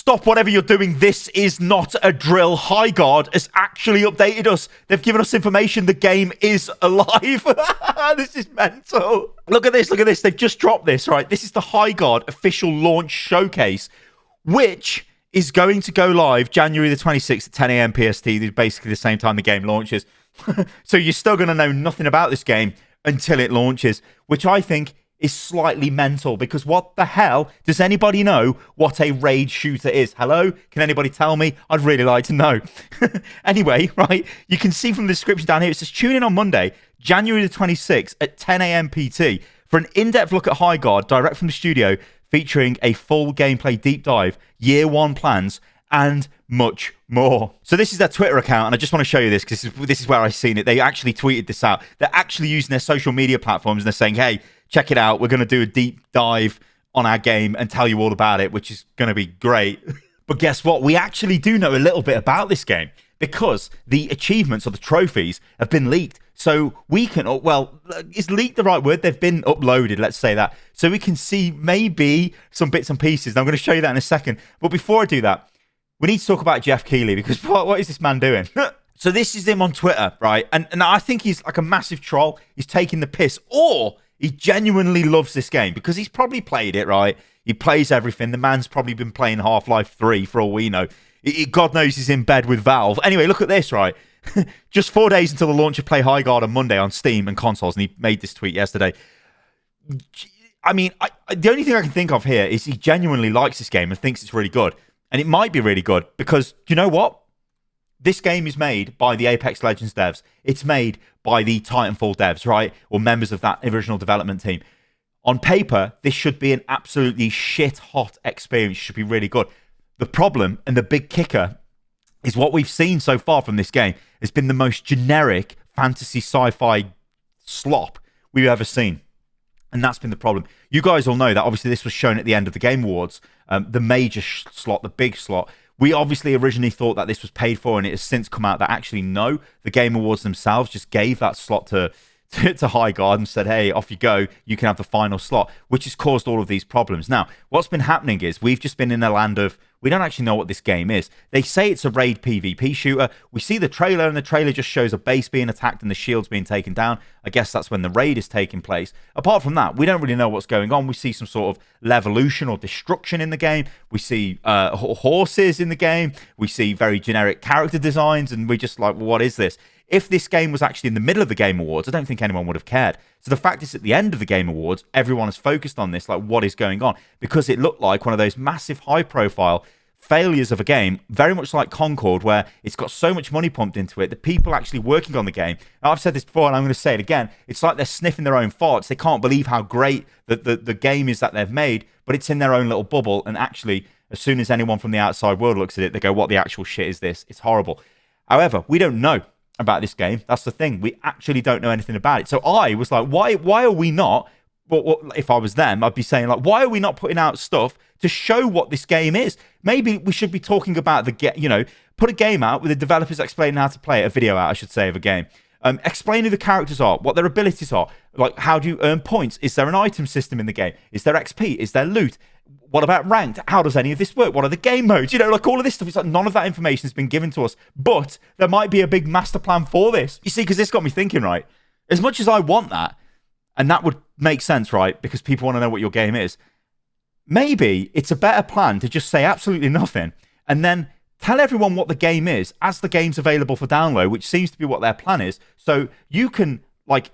stop whatever you're doing. This is not a drill. Highguard has actually updated us. They've given us information. The game is alive. This is mental. Look at this. Look at this. They've just dropped this, right? This is the Highguard official launch showcase, which is going to go live January the 26th at 10 a.m. PST. Basically the same time the game launches. So you're still going to know nothing about this game until it launches, which I think is slightly mental, because what the hell, does anybody know what a raid shooter is? Hello? Can anybody tell me? I'd really like to know. Anyway, right, you can see from the description down here, it says tune in on Monday, January the 26th at 10 a.m. PT for an in-depth look at Highguard direct from the studio, featuring a full gameplay deep dive, year one plans, and much more. So this is their Twitter account, and I just want to show you this because this is where I've seen it. They actually tweeted this out. They're actually using their social media platforms, and they're saying, hey, check it out. We're going to do a deep dive on our game and tell you all about it, which is going to be great. But guess what? We actually do know a little bit about this game because the achievements or the trophies have been leaked. So we can, well, is leaked the right word? They've been uploaded, let's say that. So we can see maybe some bits and pieces. And I'm going to show you that in a second. But before I do that, we need to talk about Jeff Keighley, because what is this man doing? So this is him on Twitter, right? And I think he's like a massive troll. He's taking the piss, or he genuinely loves this game because he's probably played it, right? He plays everything. The man's probably been playing Half-Life 3 for all we know. God knows he's in bed with Valve. Anyway, look at this, right? Just 4 days until the launch of Play Highguard on Monday on Steam and consoles, and he made this tweet yesterday. I mean, the only thing I can think of here is he genuinely likes this game and thinks it's really good. And it might be really good because, you know what? This game is made by the Apex Legends devs. It's made by the Titanfall devs, right? Or members of that original development team. On paper, this should be an absolutely shit-hot experience. It should be really good. The problem and the big kicker is what we've seen so far from this game has been the most generic fantasy sci-fi slop we've ever seen. And that's been the problem. You guys all know that obviously this was shown at the end of the Game Awards, the major slot, the big slot. We obviously originally thought that this was paid for, and it has since come out that actually no, the Game Awards themselves just gave that slot to Highguard and said, hey, off you go, you can have the final slot, which has caused all of these problems. Now, what's been happening is we've just been in a land of, we don't actually know what this game is. They say it's a raid PvP shooter. We see the trailer, and the trailer just shows a base being attacked and the shields being taken down. I guess that's when the raid is taking place. Apart from that, we don't really know what's going on. We see some sort of levolution or destruction in the game. We see horses in the game. We see very generic character designs, and we're just like, well, what is this? If this game was actually in the middle of the Game Awards, I don't think anyone would have cared. So the fact is, at the end of the Game Awards, everyone is focused on this, like, what is going on? Because it looked like one of those massive high-profile failures of a game, very much like Concord, where it's got so much money pumped into it, the people actually working on the game, and I've said this before and I'm going to say it again, it's like they're sniffing their own farts. They can't believe how great the game is that they've made, but it's in their own little bubble, and actually, as soon as anyone from the outside world looks at it, they go, what the actual shit is this? It's horrible. However, we don't know about this game. That's the thing. We actually don't know anything about it. So I was like, why are we not, well, if I was them, I'd be saying, like, why are we not putting out stuff to show what this game is? Maybe we should be talking about put a game out with the developers explaining how to play it, a video out, I should say, of a game. Explain who the characters are, what their abilities are, like, how do you earn points? Is there an item system in the game? Is there XP? Is there loot? What about ranked? How does any of this work? What are the game modes? Like, all of this stuff. It's like none of that information has been given to us. But there might be a big master plan for this. You see, because this got me thinking, right? As much as I want that, and that would make sense, right? Because people want to know what your game is. Maybe it's a better plan to just say absolutely nothing and then tell everyone what the game is as the game's available for download, which seems to be what their plan is. So you can, like,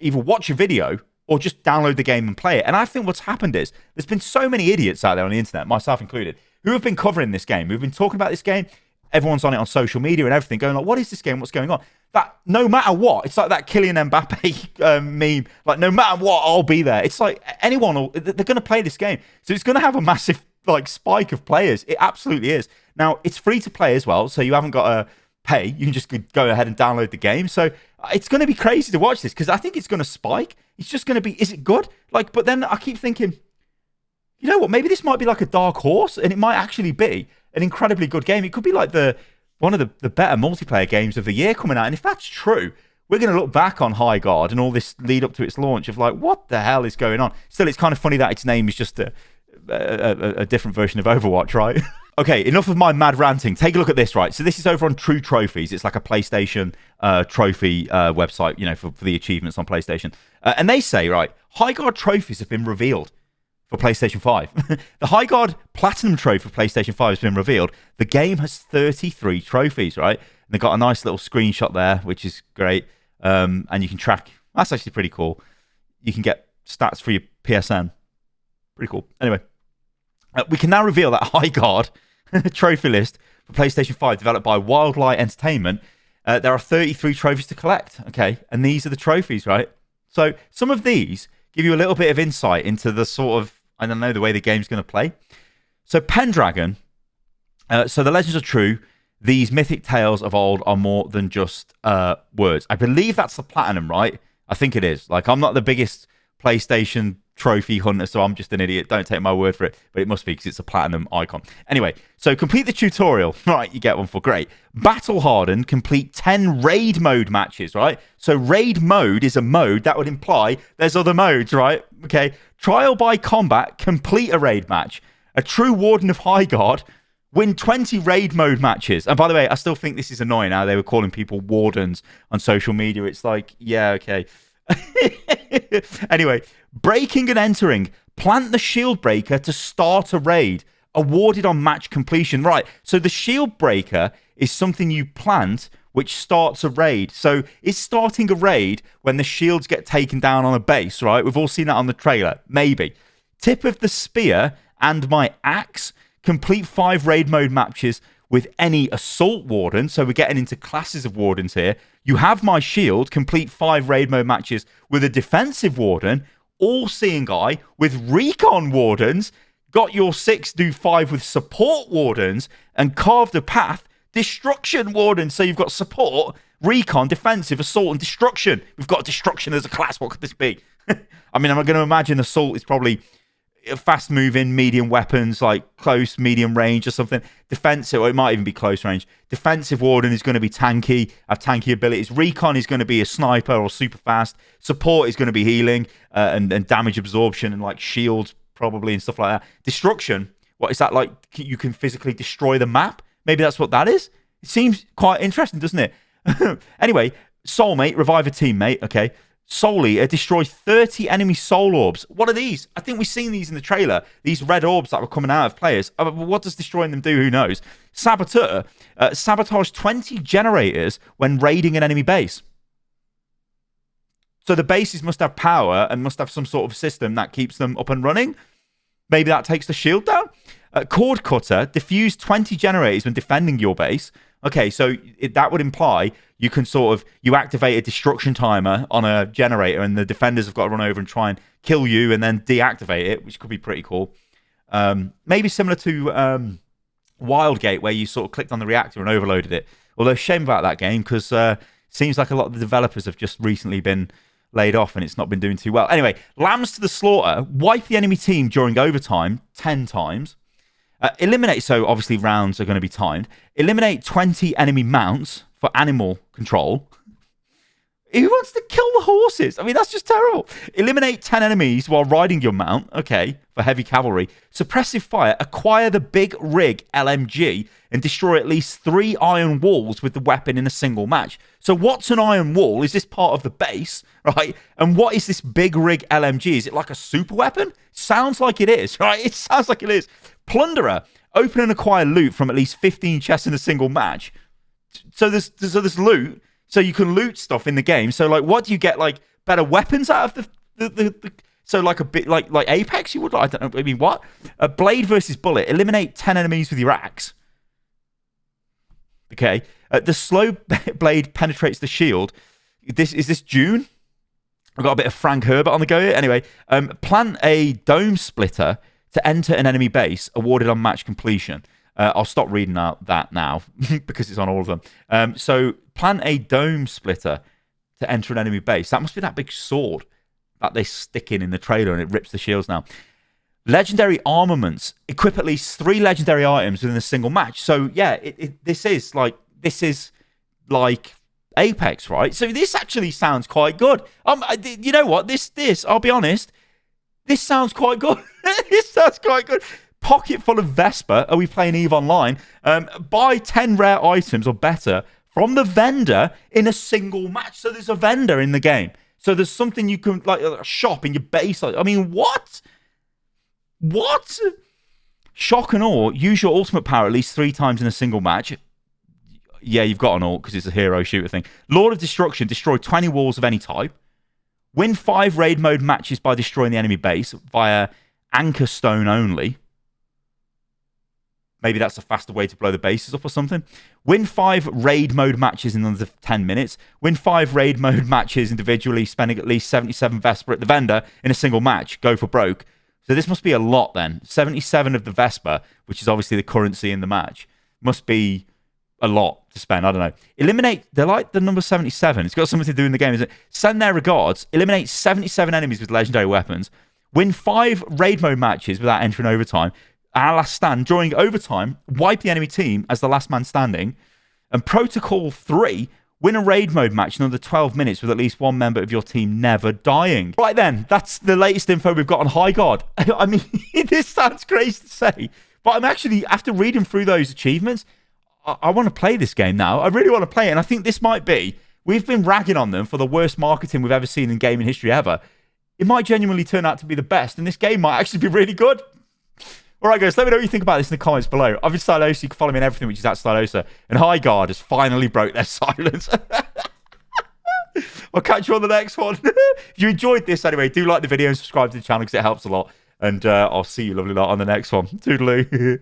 either watch a video or just download the game and play it. And I think what's happened is there's been so many idiots out there on the internet, myself included, who have been covering this game, who've been talking about this game. Everyone's on it on social media and everything, going like, what is this game? What's going on? That no matter what, it's like that Kylian Mbappe meme. Like, no matter what, I'll be there. It's like anyone, they're going to play this game. So it's going to have a massive, like, spike of players. It absolutely is. Now, it's free to play as well, so you haven't got to pay. You can just go ahead and download the game. So it's going to be crazy to watch this because I think it's going to spike. It's just going to be, is it good? Like, but then I keep thinking, you know what? Maybe this might be like a dark horse, and it might actually be an incredibly good game. It could be like one of the better multiplayer games of the year coming out. And if that's true, we're going to look back on Highguard and all this lead up to its launch of like, what the hell is going on? Still, it's kind of funny that its name is just a different version of Overwatch, right? Okay, enough of my mad ranting. Take a look at this, right? So this is over on True Trophies. It's like a PlayStation trophy website, you know, for the achievements on PlayStation. And they say, right, Highguard trophies have been revealed for PlayStation 5. The Highguard Platinum Trophy for PlayStation 5 has been revealed. The game has 33 trophies, right? And they've got a nice little screenshot there, which is great. And you can track. That's actually pretty cool. You can get stats for your PSN. Pretty cool. Anyway, we can now reveal that Highguard trophy list for PlayStation 5 developed by Wildlight Entertainment. There are 33 trophies to collect, okay? And these are the trophies, right? So some of these give you a little bit of insight into the sort of, I don't know, the way the game's going to play. So Pendragon, so the legends are true. These mythic tales of old are more than just words. I believe that's the platinum, right? I think it is. Like, I'm not the biggest PlayStation trophy hunter, so I'm just an idiot. Don't take my word for it, but it must be because it's a platinum icon. Anyway, so complete the tutorial. Right, you get one for great. Battle hardened, complete 10 raid mode matches, right? So raid mode is a mode that would imply there's other modes, right? Okay. Trial by combat, complete a raid match. A true warden of Highguard, win 20 raid mode matches. And by the way, I still think this is annoying how they were calling people wardens on social media. It's like, yeah, okay. Anyway, breaking and entering, plant the shield breaker to start a raid, awarded on match completion. Right, so the shield breaker is something you plant which starts a raid. So it's starting a raid when the shields get taken down on a base, right? We've all seen that on the trailer, maybe. Tip of the spear and my axe, complete 5 raid mode matches with any assault warden. So we're getting into classes of wardens here. You have my shield, complete 5 raid mode matches with a defensive warden, all-seeing eye with recon wardens, got your 6, do 5 with support wardens, and carved a path, destruction warden. So you've got support, recon, defensive, assault, and destruction. We've got destruction as a class. What could this be? I mean, I'm going to imagine assault is probably fast moving, medium weapons, like close, medium range or something. Defensive, or it might even be close range. Defensive warden is going to be tanky, have tanky abilities. Recon is going to be a sniper or super fast. Support is going to be healing and damage absorption and like shields probably and stuff like that. Destruction, what is that like? You can physically destroy the map? Maybe that's what that is? It seems quite interesting, doesn't it? Anyway, soulmate, revive a teammate, okay. Soul Eater destroys 30 enemy soul orbs. What are these? I think we've seen these in the trailer. These red orbs that were coming out of players. What does destroying them do? Who knows? Saboteur. Sabotage 20 generators when raiding an enemy base. So the bases must have power and must have some sort of system that keeps them up and running. Maybe that takes the shield down. Cord Cutter. Diffuse 20 generators when defending your base. Okay, so that would imply you can you activate a destruction timer on a generator and the defenders have got to run over and try and kill you and then deactivate it, which could be pretty cool. Maybe similar to Wildgate, where you sort of clicked on the reactor and overloaded it. Although shame about that game because it seems like a lot of the developers have just recently been laid off and it's not been doing too well. Anyway, Lambs to the Slaughter. Wipe the enemy team during overtime 10 times. Eliminate, so obviously rounds are going to be timed. Eliminate 20 enemy mounts for animal control. Who wants to kill the horses? I mean, that's just terrible. Eliminate 10 enemies while riding your mount. Okay, for heavy cavalry. Suppressive fire. Acquire the Big Rig LMG and destroy at least 3 iron walls with the weapon in a single match. So what's an iron wall? Is this part of the base, right? And what is this Big Rig LMG? Is it like a super weapon? Sounds like it is, right? It sounds like it is. Plunderer. Open and acquire loot from at least 15 chests in a single match. So there's loot. So you can loot stuff in the game. So like, what do you get? Like better weapons out of the so like a bit like Apex you would? I don't know. I mean, what? A blade versus bullet. Eliminate 10 enemies with your axe. Okay. The slow blade penetrates the shield. Is this June? I've got a bit of Frank Herbert on the go here. Anyway, plant a dome splitter to enter an enemy base, awarded on match completion. I'll stop reading out that now because it's on all of them. So plant a dome splitter to enter an enemy base. That must be that big sword that they stick in the trailer and it rips the shields now. Legendary armaments. Equip at least 3 legendary items within a single match. So yeah, this is like Apex, right? So this actually sounds quite good. You know what? This I'll be honest. This sounds quite good. This sounds quite good. Pocket full of Vesper. Are we playing EVE Online? Buy 10 rare items or better from the vendor in a single match. So there's a vendor in the game. So there's something you can, like a shop in your base. I mean, what? What? Shock and awe. Use your ultimate power at least 3 times in a single match. Yeah, you've got an ult because it's a hero shooter thing. Lord of Destruction. Destroy 20 walls of any type. Win 5 raid mode matches by destroying the enemy base via Anchor Stone only. Maybe that's a faster way to blow the bases up or something. Win 5 raid mode matches in under 10 minutes. Win 5 raid mode matches individually, spending at least 77 Vesper at the vendor in a single match. Go for broke. So this must be a lot then. 77 of the Vesper, which is obviously the currency in the match, must be a lot to spend. I don't know. Eliminate, they like the number 77. It's got something to do in the game, isn't it? Send their regards. Eliminate 77 enemies with legendary weapons. Win 5 raid mode matches without entering overtime. Our last stand. During overtime, wipe the enemy team as the last man standing. And Protocol 3, win a raid mode match in under 12 minutes with at least one member of your team never dying. Right then, that's the latest info we've got on Highguard. I mean, this sounds crazy to say, but I'm actually, after reading through those achievements, I want to play this game now. I really want to play it, and I think this might be, we've been ragging on them for the worst marketing we've ever seen in gaming history ever. It might genuinely turn out to be the best, and this game might actually be really good. All right, guys, let me know what you think about this in the comments below. I've been Stylosa. You can follow me on everything, which is at Stylosa. And Highguard has finally broke their silence. I'll catch you on the next one. If you enjoyed this anyway, do like the video and subscribe to the channel because it helps a lot. And I'll see you lovely lot on the next one. Toodaloo.